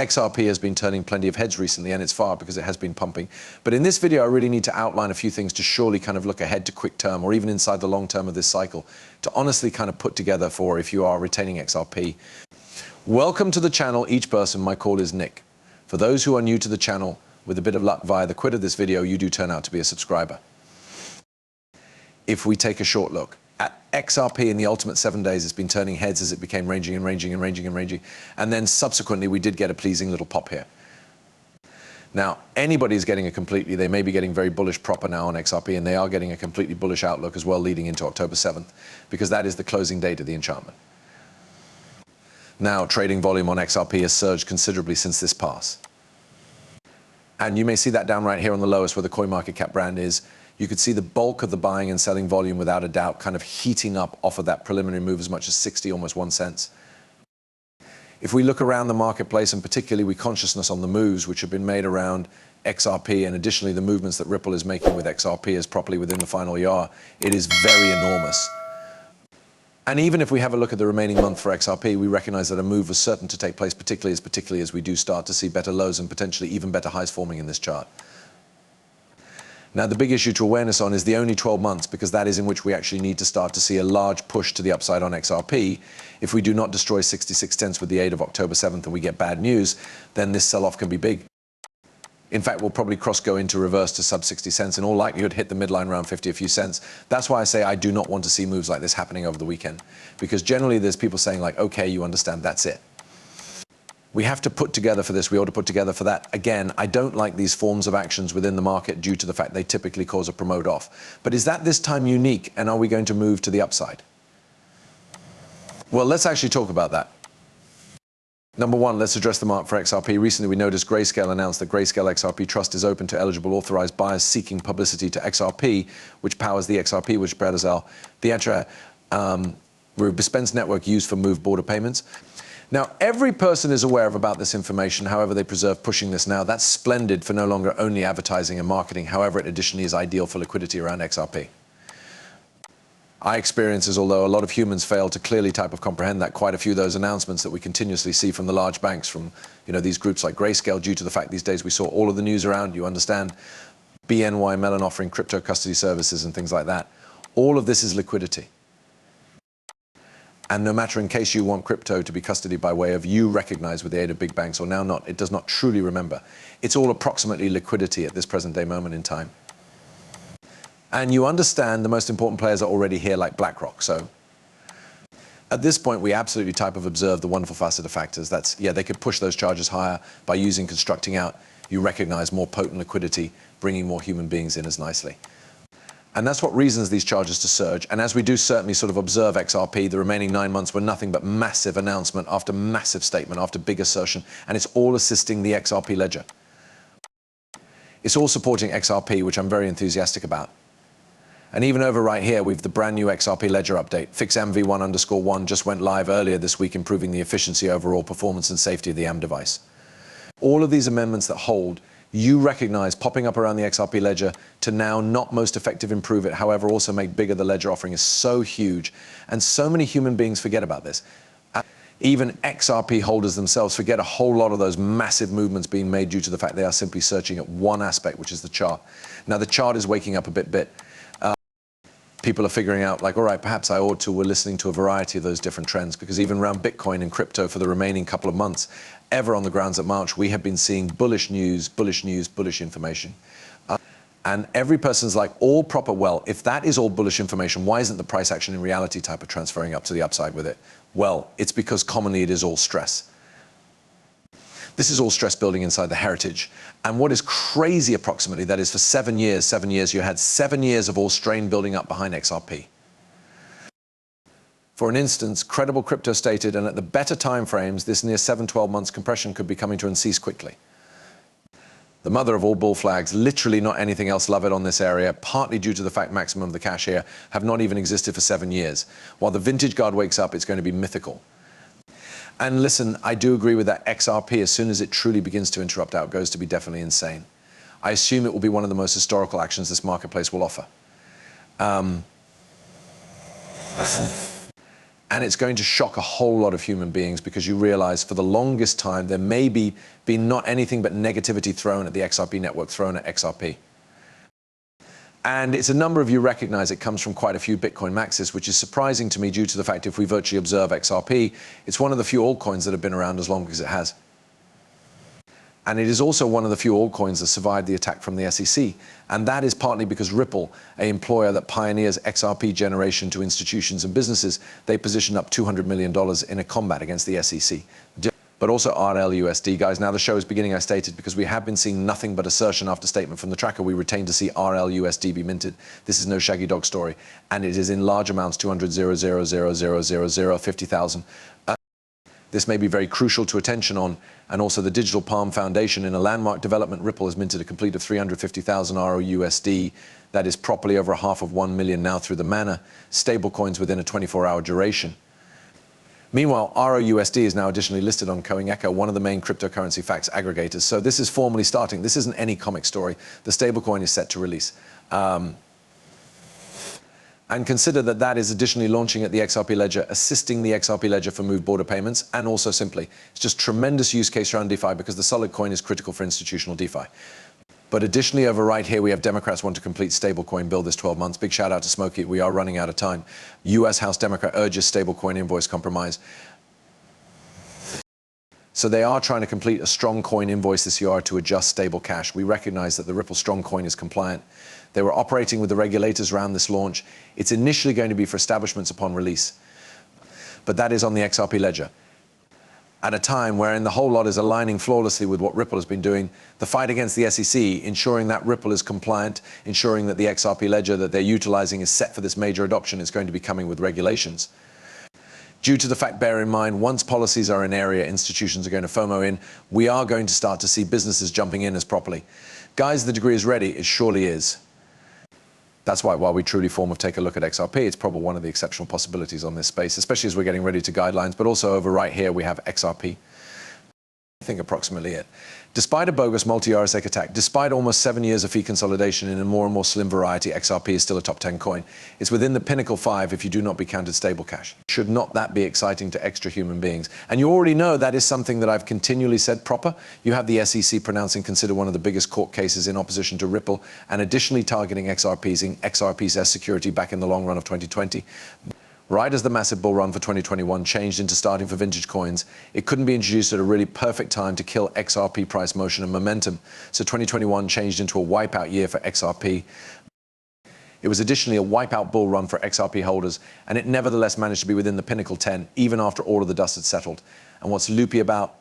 XRP has been turning plenty of heads recently, and it's far because it has been pumping. But in this video, I really need to outline a few things to surely kind of look ahead to quick term or even inside the long term of this cycle to honestly kind of put together for if you are retaining XRP. Welcome to the channel, each person. My call is Nick. For those who are new to the channel, with a bit of luck via the quid of this video, you do turn out to be a subscriber. If we take a short look at XRP in the ultimate 7 days, it's been turning heads as it became ranging and ranging and ranging and ranging. And then subsequently, we did get a pleasing little pop here. Now, anybody's getting a completely, they may be getting very bullish proper now on XRP, and they are getting a completely bullish outlook as well leading into October 7th, because that is the closing date of the enchantment. Now, trading volume on XRP has surged considerably since this pass. And you may see that down right here on the lowest where the CoinMarketCap brand is. You could see the bulk of the buying and selling volume without a doubt kind of heating up off of that preliminary move as much as 60, almost 1 cent. If we look around the marketplace, and particularly we consciousness on the moves which have been made around XRP, and additionally the movements that Ripple is making with XRP as properly within the final year, it is very enormous. And even if we have a look at the remaining month for XRP, we recognize that a move was certain to take place, particularly as we do start to see better lows and potentially even better highs forming in this chart. Now, the big issue to awareness on is the only 12 months, because that is in which we actually need to start to see a large push to the upside on XRP. If we do not destroy 66 cents with the aid of October 7th and we get bad news, then this sell-off can be big. In fact, we'll probably go into reverse to sub 60 cents, in all likelihood hit the midline around 50 a few cents. That's why I say I do not want to see moves like this happening over the weekend, because generally there's people saying like, okay, you understand, that's it. We have to put together for this, we ought to put together for that. Again, I don't like these forms of actions within the market due to the fact they typically cause a promote off. But is that this time unique, and are we going to move to the upside? Well, let's actually talk about that. Number one, let's address the mark for XRP. Recently, we noticed Grayscale announced that Grayscale XRP Trust is open to eligible authorized buyers seeking publicity to XRP, which powers the XRP, which Brazil, the dispense network used for move border payments. Now, every person is aware about this information, however they preserve pushing this now. That's splendid for no longer only advertising and marketing. However, it additionally is ideal for liquidity around XRP. I experience is, although a lot of humans fail to clearly type of comprehend that, quite a few of those announcements that we continuously see from the large banks, from these groups like Grayscale, due to the fact these days we saw all of the news around, you understand, BNY Mellon offering crypto custody services and things like that. All of this is liquidity. And no matter in case you want crypto to be custodied by way of you recognize with the aid of big banks or now not, it does not truly remember. It's all approximately liquidity at this present day moment in time. And you understand the most important players are already here, like BlackRock. So at this point, we absolutely type of observe the wonderful facet of factors. That's, yeah, they could push those charges higher by constructing out. You recognize more potent liquidity, bringing more human beings in as nicely. And that's what reasons these charges to surge. And as we do certainly sort of observe XRP, the remaining 9 months were nothing but massive announcement after massive statement after big assertion. And it's all assisting the XRP ledger. It's all supporting XRP, which I'm very enthusiastic about. And even over right here, we've the brand new XRP ledger update. Fix MV1_1 just went live earlier this week, improving the efficiency, overall performance and safety of the AM device. All of these amendments that hold, you recognize popping up around the XRP ledger to now not most effective improve it, however also make bigger the ledger offering is so huge. And so many human beings forget about this. Even XRP holders themselves forget a whole lot of those massive movements being made due to the fact they are simply searching at one aspect, which is the chart. Now the chart is waking up a bit. People are figuring out like, all right, perhaps I ought to. We're listening to a variety of those different trends, because even around Bitcoin and crypto for the remaining couple of months, ever on the grounds at March, we have been seeing bullish news, bullish information. And every person's like, all proper, well, if that is all bullish information, why isn't the price action in reality type of transferring up to the upside with it? Well, it's because commonly it is all stress. This is all stress building inside the heritage. And what is crazy approximately, that is for 7 years, you had 7 years of all strain building up behind XRP. For an instance, credible crypto stated, and at the better time frames, this near 7-12 months compression could be coming to an cease quickly. The mother of all bull flags, literally not anything else love it on this area, partly due to the fact maximum of the cash here have not even existed for 7 years. While the vintage guard wakes up, it's going to be mythical. And listen, I do agree with that. XRP, as soon as it truly begins to interrupt out, goes to be definitely insane. I assume it will be one of the most historical actions this marketplace will offer. And it's going to shock a whole lot of human beings because you realize for the longest time there may be not anything but negativity thrown at the XRP network, thrown at XRP. And it's a number of you recognize it comes from quite a few Bitcoin maxis, which is surprising to me due to the fact if we virtually observe XRP, it's one of the few altcoins that have been around as long as it has. And it is also one of the few altcoins that survived the attack from the SEC. And that is partly because Ripple, an employer that pioneers XRP generation to institutions and businesses, they positioned up $200 million in a combat against the SEC. But also RLUSD, guys. Now the show is beginning, I stated, because we have been seeing nothing but assertion after statement from the tracker. We retain to see RLUSD be minted. This is no shaggy dog story. And it is in large amounts, 50,000. This may be very crucial to attention on, and also the Digital Palm Foundation in a landmark development. Ripple has minted a complete of 350,000 ROUSD. That is properly over half of 1 million now through the Mana stablecoins within a 24-hour duration. Meanwhile, ROUSD is now additionally listed on CoinGecko, one of the main cryptocurrency facts aggregators. So this is formally starting. This isn't any comic story. The stablecoin is set to release. And consider that that is additionally launching at the XRP ledger, assisting the XRP ledger for move border payments, and also simply, it's just tremendous use case around DeFi because the solid coin is critical for institutional DeFi. But additionally, over right here, we have Democrats want to complete stablecoin bill this 12 months. Big shout out to Smokey. We are running out of time. US House Democrat urges stablecoin invoice compromise. So they are trying to complete a strong coin invoice this year to adjust stable cash. We recognize that the Ripple strong coin is compliant. They were operating with the regulators around this launch. It's initially going to be for establishments upon release. But that is on the XRP ledger. At a time wherein the whole lot is aligning flawlessly with what Ripple has been doing, the fight against the SEC, ensuring that Ripple is compliant, ensuring that the XRP ledger that they're utilizing is set for this major adoption is going to be coming with regulations. Due to the fact, bear in mind, once policies are in area, institutions are going to FOMO in, we are going to start to see businesses jumping in as properly. Guys, the degree is ready, it surely is. That's why, while we truly take a look at XRP, it's probably one of the exceptional possibilities on this space, especially as we're getting ready to guidelines. But also over right here, we have XRP. I think approximately it. Despite a bogus multi-RSEC attack, despite almost 7 years of fee consolidation in a more and more slim variety, XRP is still a top 10 coin. It's within the pinnacle 5 if you do not be counted stable cash. Should not that be exciting to extra human beings? And you already know that is something that I've continually said proper. You have the SEC pronouncing consider one of the biggest court cases in opposition to Ripple and additionally targeting XRP's S security back in the long run of 2020. Right as the massive bull run for 2021 changed into starting for vintage coins, it couldn't be introduced at a really perfect time to kill XRP price motion and momentum. So 2021 changed into a wipeout year for XRP. It was additionally a wipeout bull run for XRP holders, and it nevertheless managed to be within the pinnacle 10, even after all of the dust had settled. And what's loopy about